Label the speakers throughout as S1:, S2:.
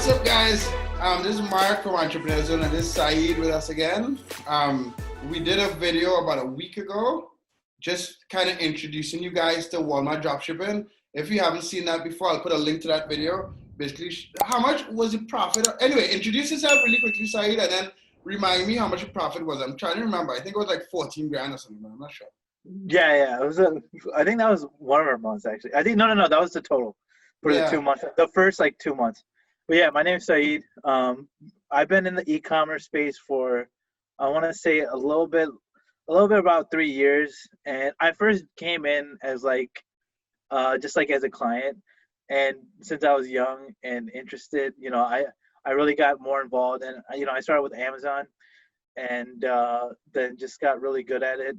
S1: What's up, guys? This is Mark from Entrepreneur Zone, and this is Saeed with us again. We did a video about a week ago, just kind of introducing you guys to Walmart dropshipping. If you haven't seen that before, I'll put a link to that video. Basically, how much was the profit? Anyway, introduce yourself really quickly, Saeed, and then remind me how much the profit was. I'm trying to remember. I think it was like 14 grand or something, but I'm not sure.
S2: Yeah. I think that was one of our months actually. I think no, that was the total for the 2 months. The first 2 months. But yeah, my name's Saeed. I've been in the e-commerce space for I want to say a little bit about 3 years, and I first came in as just as a client, and since I was young and interested, I really got more involved, and I started with Amazon, and then just got really good at it.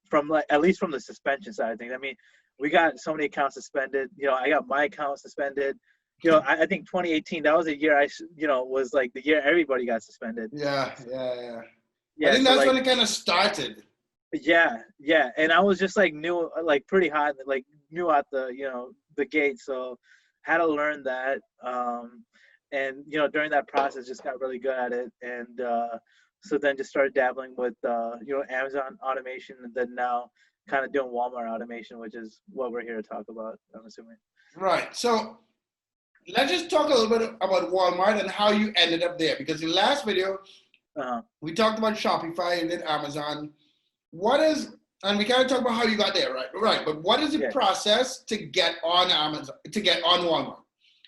S2: From at least from the suspension side of things. I mean, we got so many accounts suspended. I got my account suspended. I think 2018, that was a year was like the year everybody got suspended.
S1: Yeah. I think that's when it kind of started.
S2: Yeah. And I was just new, pretty hot, new out the gate. So had to learn that. And during that process, just got really good at it. And so then just started dabbling with Amazon automation, and then now kind of doing Walmart automation, which is what we're here to talk about, I'm assuming.
S1: Right. So let's just talk a little bit about Walmart and how you ended up there. Because in the last video, we talked about Shopify and then Amazon. And we kind of talked about how you got there, right? Right. But what is the process to get on Amazon, to get on Walmart?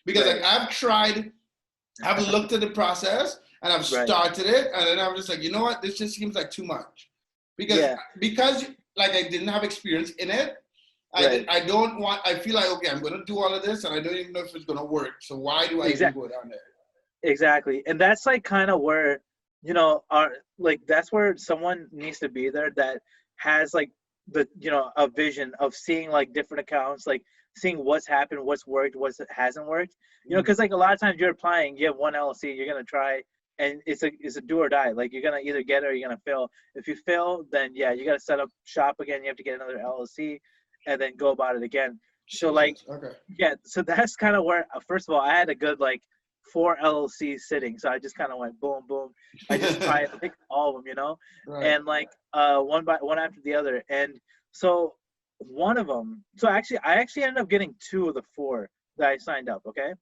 S1: Because I've looked at the process, and I've started it, and then I'm just like, you know what? This just seems like too much. Because I didn't have experience in it. I feel like, okay, I'm going to do all of this, and I don't even know if it's going to work. So why do I even go down there?
S2: Exactly. And that's kind of where, that's where someone needs to be there that has a vision of seeing different accounts, seeing what's happened, what's worked, what hasn't worked, because a lot of times you're applying, you have one LLC, you're going to try, and it's a do or die. You're going to either get it or you're going to fail. If you fail, then you got to set up shop again. You have to get another LLC and then go about it again. So so that's kind of where, first of all, I had a good 4 LLCs sitting. So I just kind of went boom, boom. I just tried all of them, and one after the other. And so one of them, I actually ended up getting 2 of the 4 that I signed up. Okay.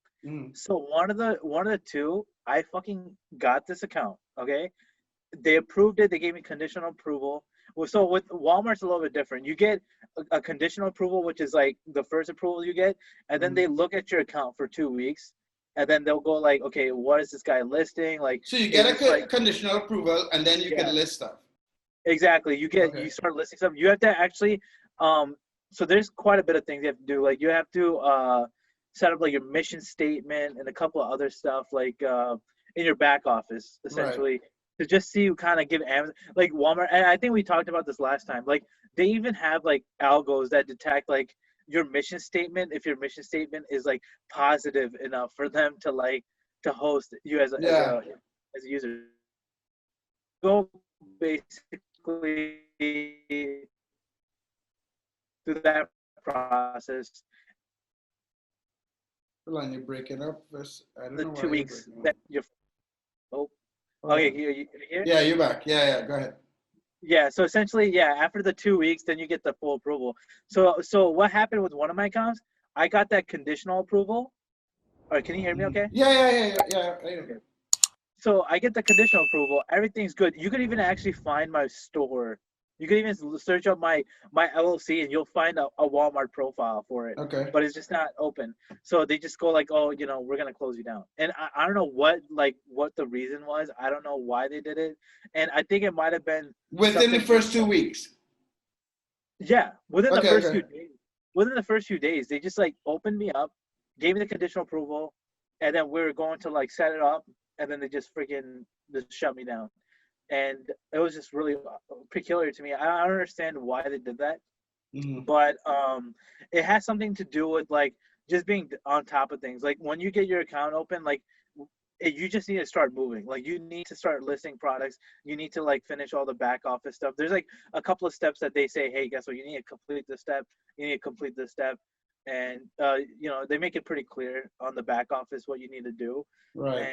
S2: So one of the 2, I fucking got this account. Okay. They approved it. They gave me conditional approval. So with Walmart's a little bit different. You get a conditional approval, which is the first approval you get, and then they look at your account for 2 weeks, and then they'll go okay, what is this guy listing?
S1: So you get a conditional approval, and then you can list stuff.
S2: Exactly. You start listing stuff. You have to actually, so there's quite a bit of things you have to do. You have to set up your mission statement and a couple of other stuff in your back office, essentially. To just see you kind of give Amazon, Walmart, and I think we talked about this last time. They even have algos that detect your mission statement, if your mission statement is positive enough for them to host you as a user. Go basically through that process.
S1: Hold on, you're breaking up. I don't know why
S2: 2 weeks that you're. Okay, you here?
S1: Yeah, you're back. Yeah, go ahead.
S2: Yeah, so essentially, after the 2 weeks, then you get the full approval. So what happened with one of my accounts? I got that conditional approval. All right, can you hear me okay?
S1: Yeah.
S2: Okay. So I get the conditional approval. Everything's good. You could even actually find my store. You could even search up my LLC, and you'll find a Walmart profile for it.
S1: Okay.
S2: But it's just not open. So they just go oh, we're gonna close you down. And I don't know what the reason was. I don't know why they did it. And I think it might have been
S1: within the first 2 weeks.
S2: Yeah, within the first few days. Within the first few days, they just opened me up, gave me the conditional approval, and then we were going to set it up, and then they just freaking just shut me down. And it was just really peculiar to me. I don't understand why they did that, but it has something to do with just being on top of things. When you get your account open, you just need to start moving. You need to start listing products. You need to finish all the back office stuff. There's a couple of steps that they say, hey, guess what? You need to complete this step. You need to complete this step. and they make it pretty clear on the back office what you need to do,
S1: Right.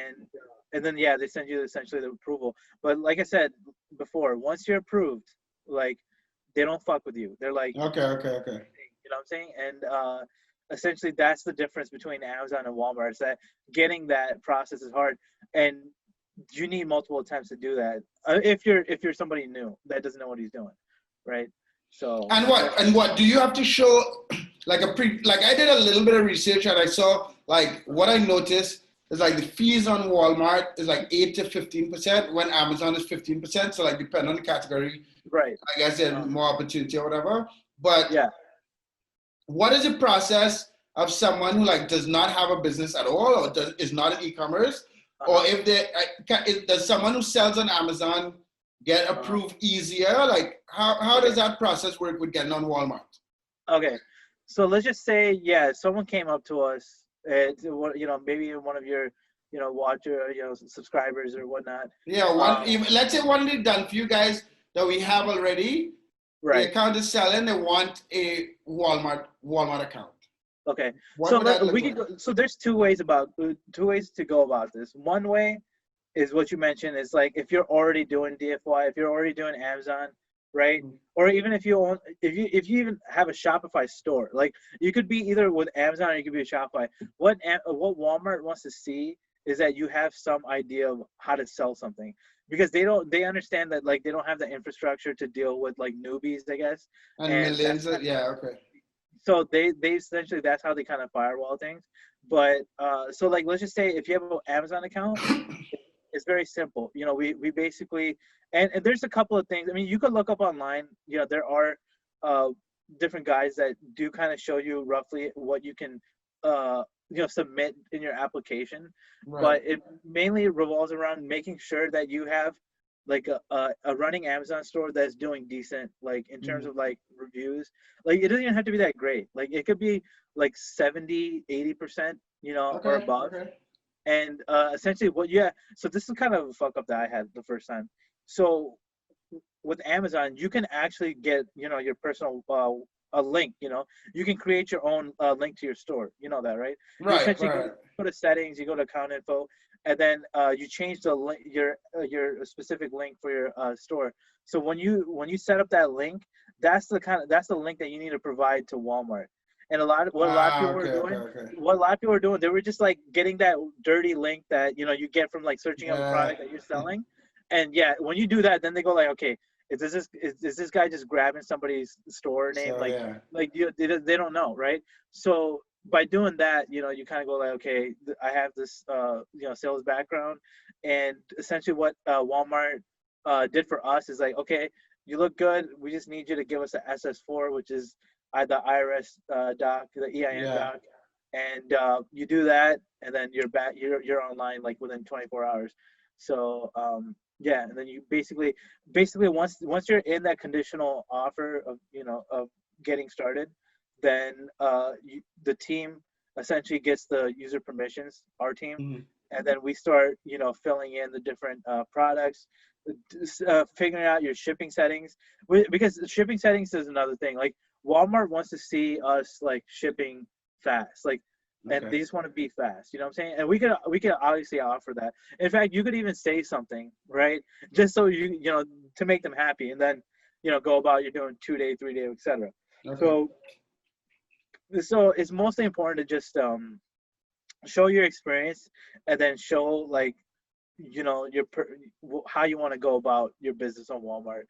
S2: and then yeah, they send you essentially the approval. But like I said before, once you're approved, like they don't fuck with you. They're like,
S1: Okay.
S2: you know what I'm saying? And essentially, that's the difference between Amazon and Walmart. Is that getting that process is hard, and you need multiple attempts to do that. If you're somebody new that doesn't know what he's doing, right? So.
S1: And what do you have to show? Like I did a little bit of research and I saw like what I noticed is like the fees on Walmart is like 8 to 15% when Amazon is 15%. So like depending on the category,
S2: right?
S1: I guess there's more opportunity or whatever. But
S2: yeah,
S1: what is the process of someone who like does not have a business at all or is not in e-commerce, or if does someone who sells on Amazon get approved easier? Like how does that process work with getting on Walmart?
S2: Okay, so let's just say someone came up to us, maybe one of your watcher subscribers or whatnot.
S1: Yeah, let's say one is done for you guys that we have already. Right. The account is selling. They want a Walmart account.
S2: Okay. So there's two ways to go about this. One way is what you mentioned is like if you're already doing DFY, if you're already doing Amazon, right? Mm-hmm. Or even if you even have a Shopify store, like you could be either with Amazon or you could be a Shopify. What Walmart wants to see is that you have some idea of how to sell something, because they understand that like they don't have the infrastructure to deal with like newbies, I guess.
S1: And millions okay.
S2: So they essentially, that's how they kind of firewall things. But so like let's just say if you have an Amazon account, it's very simple. We basically and there's a couple of things. I mean, you could look up online. There are different guys that do kind of show you roughly what you can submit in your application. Right. But it mainly revolves around making sure that you have like a running Amazon store that's doing decent, like in terms of like reviews. Like it doesn't even have to be that great. Like it could be like 70-80%, or above. Okay. And essentially so this is kind of a fuck up that I had the first time. So with Amazon, you can actually get, your personal a link, you can create your own link to your store. You know that, right?
S1: Right.
S2: You essentially go to settings, you go to account info, and then you change the link, your specific link for your store. So when you set up that link, that's the link that you need to provide to Walmart. And what a lot of people are doing, they were just like getting that dirty link that you get from like searching up a product that you're selling. And when you do that, then they go like, okay, is this guy just grabbing somebody's store name? They don't know, right? So by doing that, you kind of go like, okay, I have this sales background, and essentially what Walmart did for us is like, okay, you look good. We just need you to give us an SS4, which is the IRS doc, the EIN doc, and you do that, and then you're back. You're online like within 24 hours. So and then you basically once you're in that conditional offer of getting started, then the team essentially gets the user permissions, our team, and then we start filling in the different products, figuring out your shipping settings, because shipping settings is another thing. Like Walmart wants to see us like shipping fast, like. Okay. And they just want to be fast, you know what I'm saying? And we could obviously offer that. In fact, you could even say something, right? Just so to make them happy, and then go about you're doing 2-day, 3-day, etc. Okay. So it's mostly important to just show your experience, and then show like how you want to go about your business on Walmart.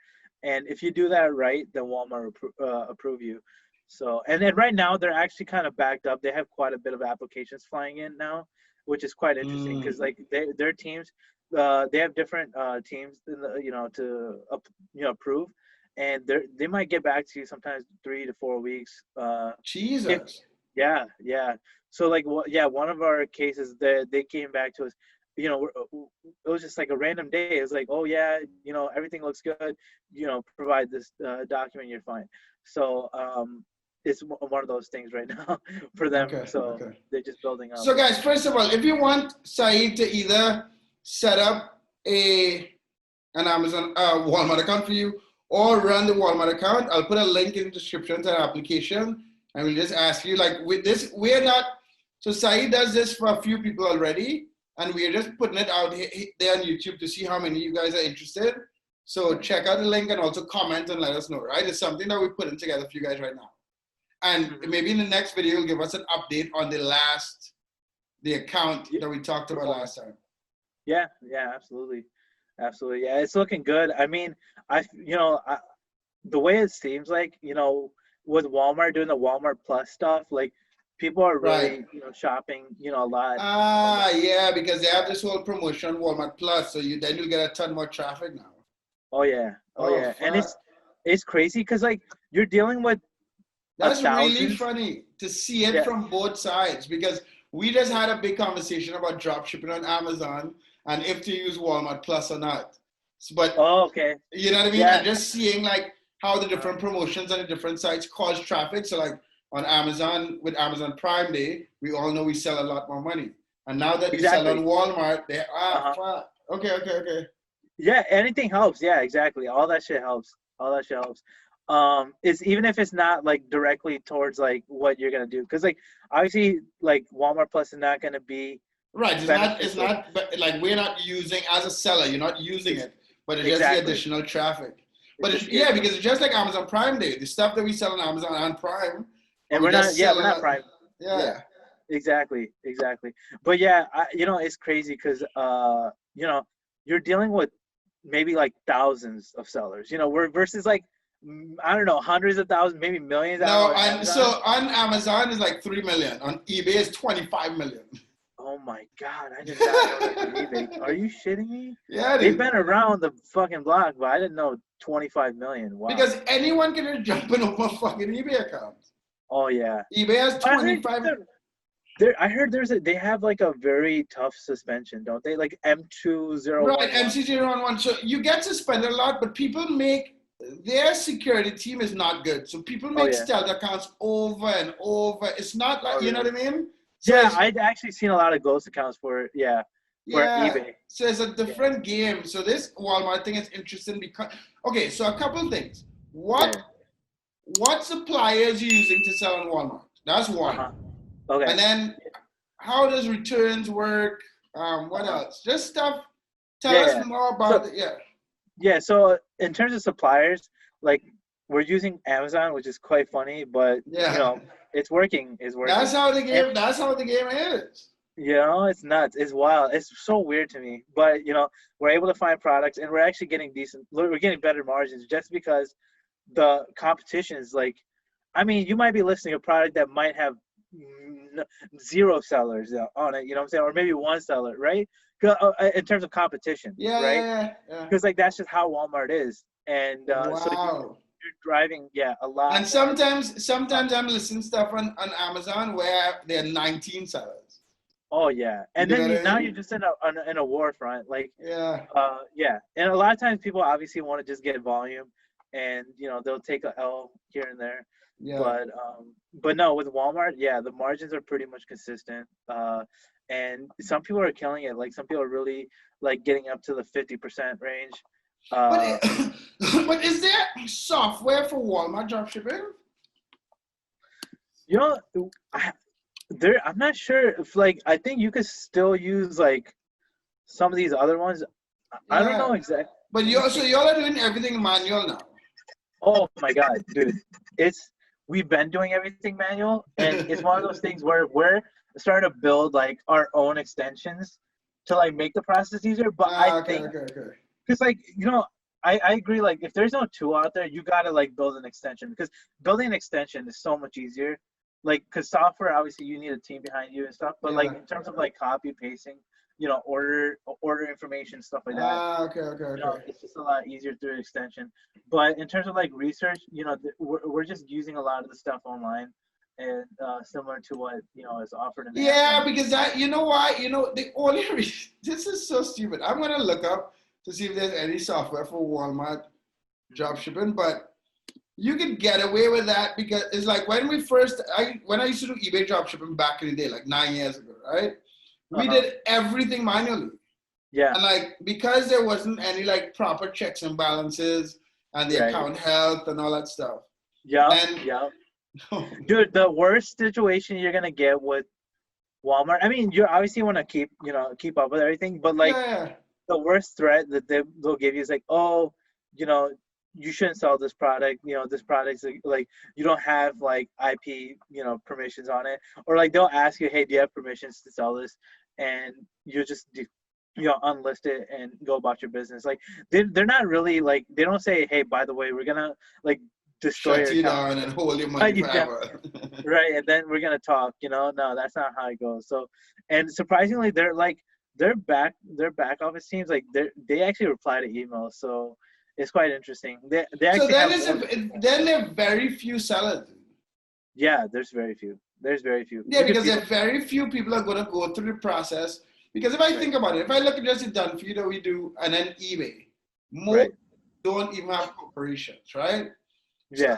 S2: And if you do that right, then Walmart approve you. So, and then right now they're actually kind of backed up. They have quite a bit of applications flying in now, which is quite interesting because like their teams, they have different teams, to approve, and they might get back to you sometimes 3 to 4 weeks.
S1: Jesus.
S2: Yeah. So like one of our cases they came back to us. It was just like a random day. It was like, oh yeah, everything looks good. Provide this document, you're fine. So it's one of those things right now for them. Okay. They're just building up.
S1: So guys, first of all, if you want Saeed to either set up an Amazon Walmart account for you or run the Walmart account, I'll put a link in the description to the application. and we'll just ask you, like, with this, we're not, so Saeed does this for a few people already, and we're just putting it out there on YouTube to see how many of you guys are interested. So check out the link and also comment and let us know, right? It's something that we're putting together for you guys right now. And maybe in the next video, you'll give us an update on the account that we talked about last time.
S2: Yeah, absolutely. Absolutely. Yeah, it's looking good. I mean, the way it seems like, with Walmart doing the Walmart Plus stuff, like people are really, shopping, a lot.
S1: Yeah, because they have this whole promotion on Walmart Plus, so then you'll get a ton more traffic now.
S2: Oh yeah. And it's crazy because like you're dealing with
S1: that's really funny to see it from both sides, because we just had a big conversation about drop shipping on Amazon and if to use Walmart Plus or not. But
S2: okay.
S1: You know what I mean? And just seeing like how the different promotions on the different sites cause traffic. So like on Amazon, with Amazon Prime Day, we all know we sell a lot more money. And now that we sell on Walmart, fuck. Okay.
S2: Yeah, anything helps. Yeah, exactly. All that shit helps. Is even if it's not like directly towards like what you're gonna do, because like obviously like Walmart Plus is not gonna be
S1: right. It's not like we're not using, as a seller, you're not using it, but it's just the additional traffic. But because it's just like Amazon Prime Day, the stuff that we sell on Amazon and Prime,
S2: and we're not Prime.
S1: Yeah.
S2: Exactly. But yeah, it's crazy because you're dealing with maybe like thousands of sellers, we're versus like, I don't know, hundreds of thousands, maybe millions.
S1: No, so on Amazon is like 3 million. On eBay is 25 million.
S2: Oh my God, I did not know that on eBay. Are you shitting me?
S1: Yeah,
S2: they've been around the fucking block, but I didn't know 25 million. Wow.
S1: Because anyone can just jump in on a fucking eBay account.
S2: Oh yeah.
S1: eBay has 25.
S2: I heard they have like a very tough suspension, don't they? Like M2011.
S1: Right, MC011. So you get suspended a lot, but people their security team is not good. So people make stealth accounts over and over. It's not like, you know what I mean? So
S2: I'd actually seen a lot of ghost accounts for eBay.
S1: So it's a different game. So this Walmart thing is interesting because, okay, so a couple of things. What suppliers are you using to sell on Walmart? That's one.
S2: Okay.
S1: And then how does returns work? What else? Just stuff. Tell us more about it.
S2: Yeah, so in terms of suppliers, like we're using Amazon, which is quite funny, but it's working.
S1: That's how the game is.
S2: It's nuts. It's wild. It's so weird to me. But we're able to find products, and we're actually getting we're getting better margins just because the competition is like, I mean, you might be listing a product that might have 0 sellers on it, what I'm saying, or maybe 1 seller, right? In terms of competition, right? Because like that's just how Walmart is, and so you're driving a lot.
S1: And sometimes I'm listing stuff on Amazon where there are 19 sellers.
S2: Oh yeah, and then now you're just in a war front, like and a lot of times people obviously want to just get volume, and they'll take a L here and there. Yeah. But no, with Walmart, the margins are pretty much consistent. And some people are killing it. Like some people are really like getting up to the 50% range.
S1: But is there software for Walmart dropshipping?
S2: I'm not sure if I think you could still use like some of these other ones. I don't know exactly.
S1: But y'all are doing everything manual now.
S2: Oh my God, dude! We've been doing everything manual, and it's one of those things where we're starting to build like our own extensions to like make the process easier. But I think because I agree, like if there's no tool out there, you gotta like build an extension, because building an extension is so much easier. Like, because software, obviously you need a team behind you and stuff, but like in terms of like copy pasting, order information, stuff like that. It's just a lot easier through an extension. But in terms of like research, we're just using a lot of the stuff online, and similar to what is offered in the
S1: app. Because that, why? The only reason, this is so stupid. I'm gonna look up to see if there's any software for Walmart dropshipping, but you can get away with that because it's like when I used to do eBay dropshipping back in the day, like 9 years ago, right? We did everything manually. Yeah. And like, because there wasn't any like proper checks and balances and the account health and all that stuff.
S2: Dude, the worst situation you're gonna get with Walmart. I mean, you obviously want to keep up with everything, but like
S1: Yeah.
S2: the worst threat that they'll give you is like, oh, you know, you shouldn't sell this product. You know, this product's like you don't have like IP, permissions on it, or like they'll ask you, hey, do you have permissions to sell this? And you just unlist it and go about your business. Like they're not really like they don't say, hey, by the way, we're gonna like destroy
S1: Shut
S2: your
S1: you
S2: account.
S1: down and hold your money
S2: Yeah,
S1: forever.
S2: right, and then we're gonna talk. No, that's not how it goes. So, and surprisingly, they're like their back office teams like they actually reply to emails. So it's quite interesting. They
S1: So
S2: actually
S1: then
S2: have more.
S1: then there are very few sellers.
S2: Yeah, there's very few. There's very few
S1: Yeah,
S2: because
S1: because there
S2: people.
S1: are very few people are going to go through the process. Because if I
S2: Right.
S1: think about it, if I look at just the done for you that we do, and then eBay, most
S2: Right.
S1: don't even have corporations, right? So
S2: Yeah.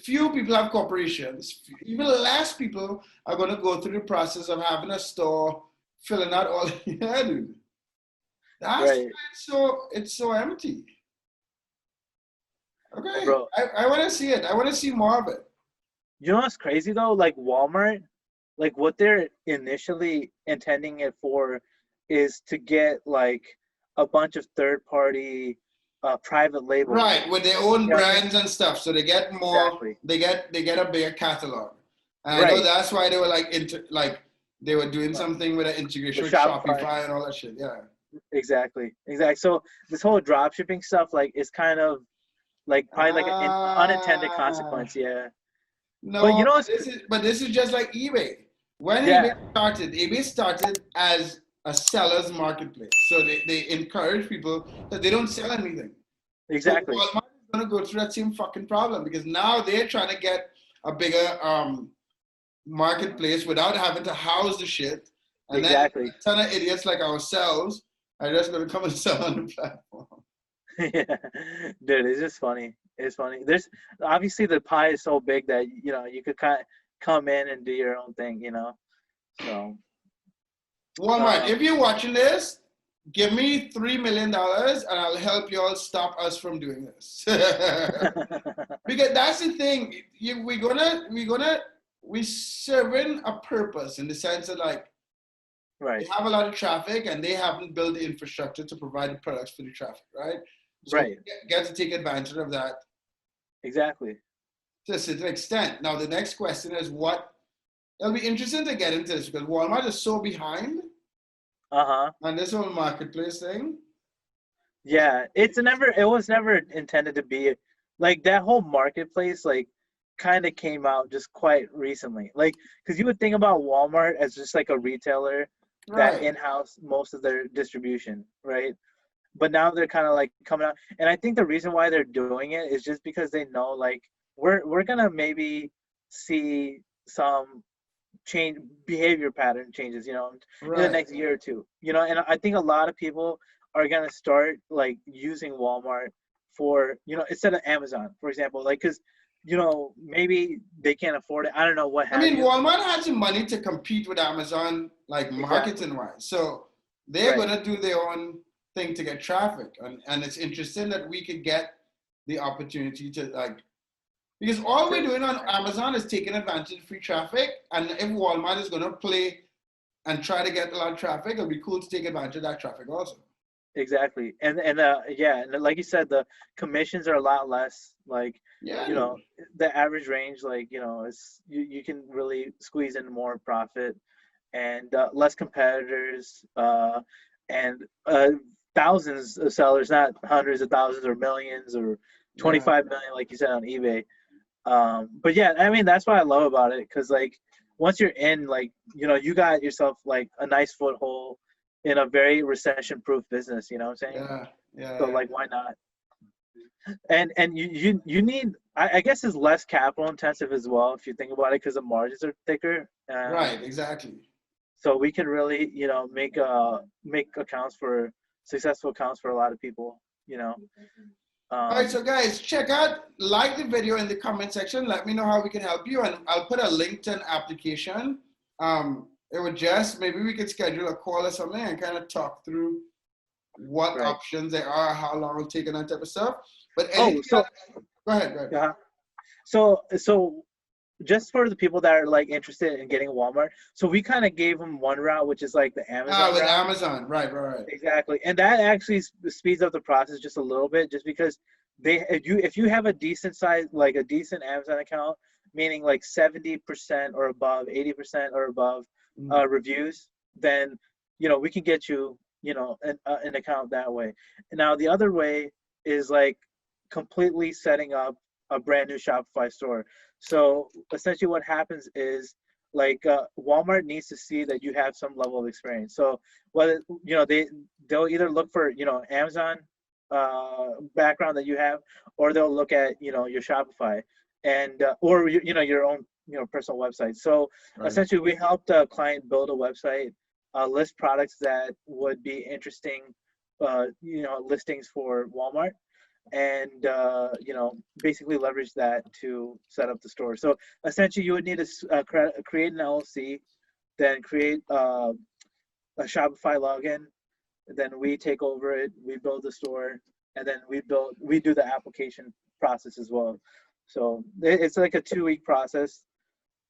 S1: few people have corporations. Even less people are going to go through the process of having a store, filling out all. Yeah, dude. That's why
S2: Right.
S1: it's so empty. Okay,
S2: Bro.
S1: I want to see it. I want to see more of it.
S2: You know what's crazy though? Like Walmart, like what they're initially intending it for is to get like a bunch of third party private labels.
S1: Right, with their own
S2: You know what I'm saying?
S1: brands and stuff, so they get more.
S2: Exactly.
S1: They get a bigger catalog, and I know
S2: Right.
S1: that's why they were like they were doing
S2: Right.
S1: something with an
S2: The
S1: integration with
S2: Shopify.
S1: Shopify and all that shit. Yeah.
S2: Exactly. Exactly. So this whole drop shipping stuff like is kind of like probably like an unintended
S1: Ah,
S2: consequence. Yeah. But
S1: no, but this is just like eBay. When
S2: yeah,
S1: eBay started as a seller's marketplace, so they encourage people that they don't sell anything. So
S2: exactly.
S1: Walmart is going to go through that same fucking problem because now they're trying to get a bigger marketplace without having to house the shit. And then
S2: Exactly.
S1: a ton of idiots like ourselves are just going to come and sell on the platform.
S2: Yeah. Dude, it's just funny. It's funny. There's obviously the pie is so big that you could kind of come in and do your own thing. So
S1: Walmart,
S2: um
S1: if you're watching this, give me $3 million and I'll help you all stop us from doing this. Because that's the thing. We're serving a purpose in the sense that like they
S2: right.
S1: have a lot of traffic and they haven't built the infrastructure to provide the products for the traffic, right? So
S2: Right.
S1: we get to take advantage of that
S2: Exactly.
S1: to a certain extent. Now, the next question is it'll be interesting to get into this because Walmart is so behind
S2: Uh-huh.
S1: on this whole marketplace thing.
S2: Yeah, it was never intended to be like that whole marketplace like kind of came out just quite recently. Like cuz you would think about Walmart as just like a retailer that
S1: Right.
S2: in-house most of their distribution, right? But now they're kind of like coming out and I think the reason why they're doing it is just because they know like we're going to maybe see some change behavior pattern changes in the
S1: Right.
S2: next year or two and I think a lot of people are going to start like using Walmart for instead of Amazon for example like because maybe they can't afford it. I don't know what
S1: I
S2: have
S1: mean,
S2: you.
S1: Walmart has the money to compete with Amazon, like
S2: Exactly.
S1: marketing wise. So they're
S2: Right.
S1: gonna do their own thing to get traffic, and it's interesting that we could get the opportunity to like because all we're doing on Amazon is taking advantage of free traffic, and if Walmart is gonna play and try to get a lot of traffic, it'll be cool to take advantage of that traffic also.
S2: Exactly. And yeah, and like you said, the commissions are a lot less. Like,
S1: Yeah,
S2: you
S1: dude.
S2: know, the average range, like, is you can really squeeze in more profit and less competitors and thousands of sellers, not hundreds of thousands or millions or
S1: Yeah.
S2: 25 million, like you said on eBay. But yeah, I mean, that's what I love about it because like once you're in, like, you got yourself like a nice foothold in a very recession-proof business. You know what I'm saying?
S1: Yeah.
S2: So
S1: Yeah.
S2: like, why not? And you need, I guess, it's less capital intensive as well if you think about it because the margins are thicker.
S1: Right. Exactly.
S2: So we can really, make accounts for successful accounts for a lot of people. You know.
S1: All right,
S2: Um,
S1: so guys, like the video in the comment section. Let me know how we can help you, and I'll put a LinkedIn application. It would just maybe we could schedule a call or something and kind of talk through what
S2: right.
S1: options there are, how long it'll take, and that type of stuff. But
S2: Oh,
S1: anything else?
S2: so
S1: Go ahead. Go ahead.
S2: yeah. So just for the people that are like interested in getting Walmart, so we kind of gave them one route, which is like the Amazon
S1: With
S2: route.
S1: Amazon, right.
S2: Exactly, and that actually speeds up the process just a little bit, just because if you have a decent size, like a decent Amazon account, meaning like 70% or above, 80% or above reviews, then we can get you an account that way. Now the other way is like completely setting up a brand new Shopify store. So essentially, what happens is like Walmart needs to see that you have some level of experience. So whether they'll either look for Amazon background that you have, or they'll look at your Shopify and or your own personal website. So essentially, we help the client build a website, list products that would be interesting, listings for Walmart, and basically leverage that to set up the store. So essentially, you would need to create an LLC, then create a Shopify login, then we take over it, we build the store, and then we do the application process as well. So it's like a 2-week process.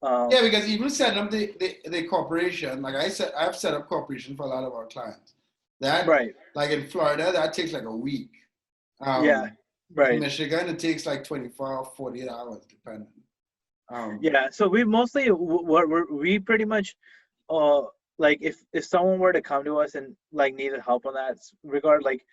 S1: Yeah, because even setting up the corporation, like I said, I've set up corporation for a lot of our clients. That like in Florida, that takes like a week.
S2: Yeah, right.
S1: In Michigan, it takes like 24, 48 hours, depending.
S2: Yeah, so we mostly we pretty much like if someone were to come to us and like needed help on that regard, like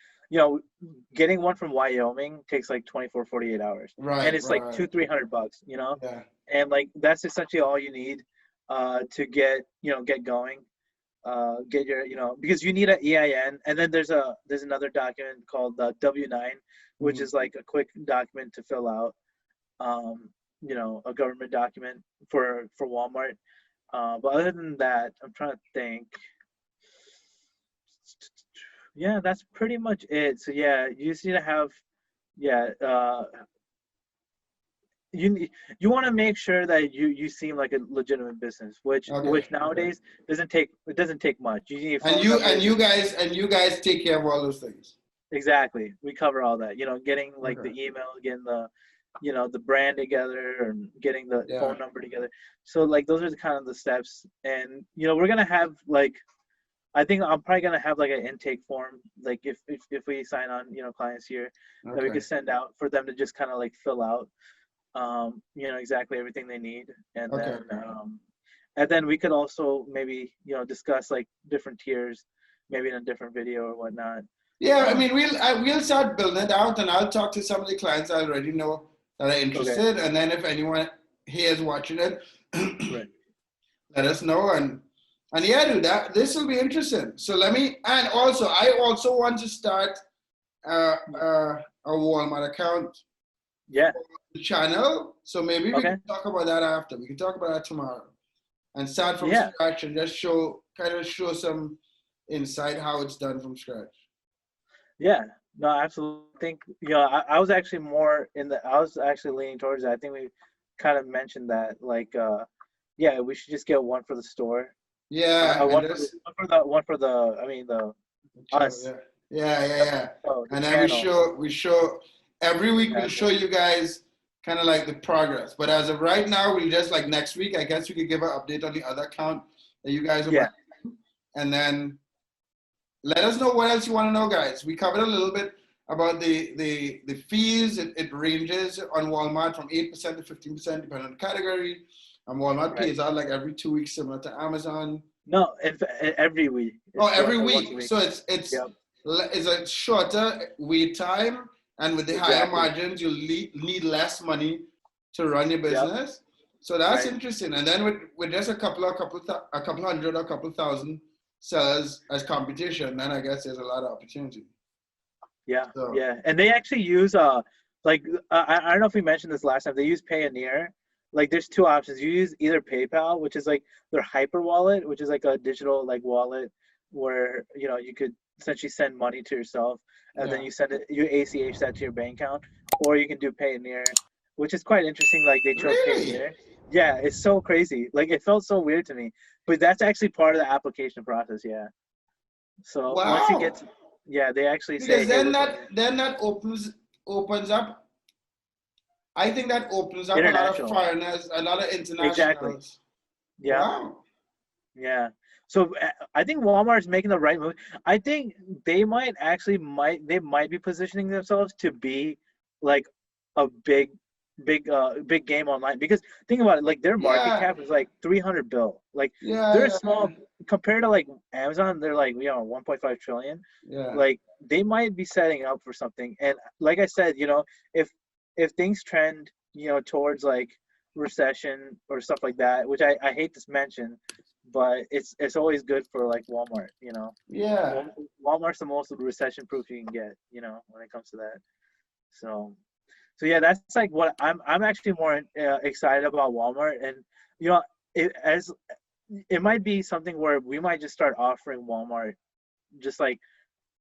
S2: getting one from Wyoming takes like 24, 48 hours, and it's like $200-300,
S1: Yeah.
S2: And like that's essentially all you need to get going, get your because you need an EIN, and then there's another document called the W-9, which is like a quick document to fill out, a government document for Walmart. But other than that, I'm trying to think. Yeah, that's pretty much it. So yeah, you just need to have, you want to make sure that you seem like a legitimate business, which nowadays doesn't take much. You need
S1: you guys take care of all those things.
S2: Exactly, we cover all that. Getting like the email, getting the the brand together, and getting the phone number together. So like those are kind of the steps, and we're gonna have like, I think I'm probably gonna have like an intake form, like if we sign on clients here, that we could send out for them to just kind of like fill out, exactly everything they need, and then we could also maybe discuss like different tiers, maybe in a different video or whatnot.
S1: Yeah, I mean we'll start building it out, and I'll talk to some of the clients I already know that are interested, and then if anyone here is watching it, let us know, and yeah, dude, this will be interesting. So I also want to start a Walmart account.
S2: Yeah.
S1: The channel. So maybe we can talk about that after. We can talk about that tomorrow, and start from scratch and just show some insight how it's done from scratch. Yeah,
S2: no, absolutely. I think I was actually leaning towards that. I think we kind of mentioned that, like, we should just get one for the store.
S1: Yeah,
S2: one for the us.
S1: Yeah. And then we show every week. We'll show you guys kind of like the progress. But as of right now, we just like next week, I guess we could give an update on the other account that you guys are and then let us know what else you want to know, guys. We covered a little bit about the fees. It ranges on Walmart from 8% to 15%, depending on the category. And Walmart pays out like every 2 weeks, similar to Amazon.
S2: No, every week.
S1: Every week. So it's a shorter wait time, and with the higher margins, you'll need less money to run your business. So that's interesting. And then with just a couple hundred or a couple thousand sellers as competition, then I guess there's a lot of opportunity.
S2: Yeah, and they actually use I don't know if we mentioned this last time. They use Payoneer. Like there's two options. You use either PayPal, which is like their hyper wallet, which is like a digital like wallet where you could essentially send money to yourself, and then you ACH that to your bank account, or you can do Payoneer, which is quite interesting. Like they chose Payoneer. Yeah, it's so crazy. Like it felt so weird to me, but that's actually part of the application process. Yeah. So once you get they actually say
S1: then that opens up I think that opens up a lot of foreigners, a lot of internationals.
S2: Exactly. Yeah.
S1: Wow.
S2: Yeah. So I think Walmart's making the right move. I think they might be positioning themselves to be like a big game online, because think about it, like their market cap is like 300 bill. Like they're small compared to like Amazon. They're like 1.5 trillion.
S1: Yeah.
S2: Like they might be setting up for something. And like I said, if things trend towards like recession or stuff like that, which I hate to mention, but it's always good for like Walmart.
S1: Yeah.
S2: Walmart's the most recession proof you can get. When it comes to that. So yeah, that's like what I'm actually more excited about Walmart. And it might be something where we might just start offering Walmart just like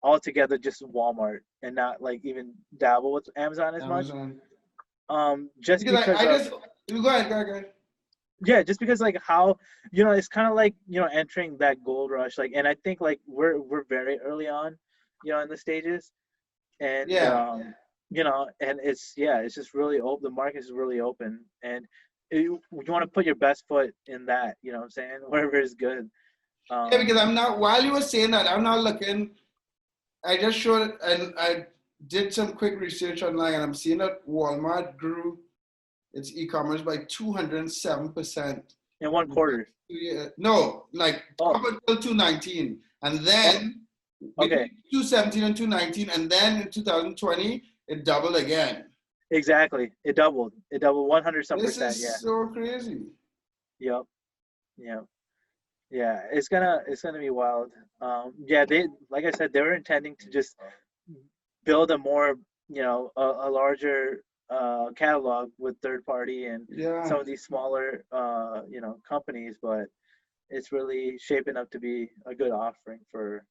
S2: altogether, just Walmart, and not like even dabble with Amazon as much. Just because
S1: go ahead.
S2: Yeah, just because like how it's kind of like entering that gold rush, like, and I think like we're very early on in the stages, and and it's just really open. The market is really open, and you want to put your best foot in that. You know what I'm saying? Wherever is good.
S1: Because I'm not. While you were saying that, I'm not looking. I just showed it, and I did some quick research online, and I'm seeing that Walmart grew its e-commerce by 207%
S2: in 1 quarter.
S1: No, like up until 2019, and then between 2017 and 2019, and then in 2020 it doubled again.
S2: Exactly, it doubled 100%.
S1: This is so crazy.
S2: Yep. Yeah, it's gonna be wild. They, like I said, they were intending to just build a more a larger catalog with third party and some of these smaller companies, but it's really shaping up to be a good offering for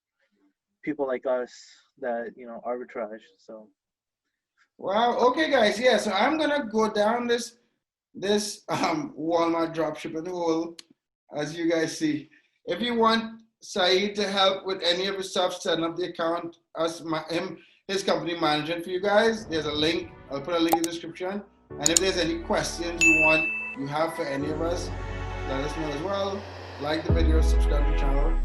S2: people like us that arbitrage. So
S1: wow. Okay, guys. Yeah, so I'm gonna go down this Walmart dropshipping hole, as you guys see. If you want Saeed to help with any of his stuff, setting up the account, his company managing for you guys, there's a link. I'll put a link in the description. And if there's any questions you have for any of us, let us know as well. Like the video, subscribe to the channel.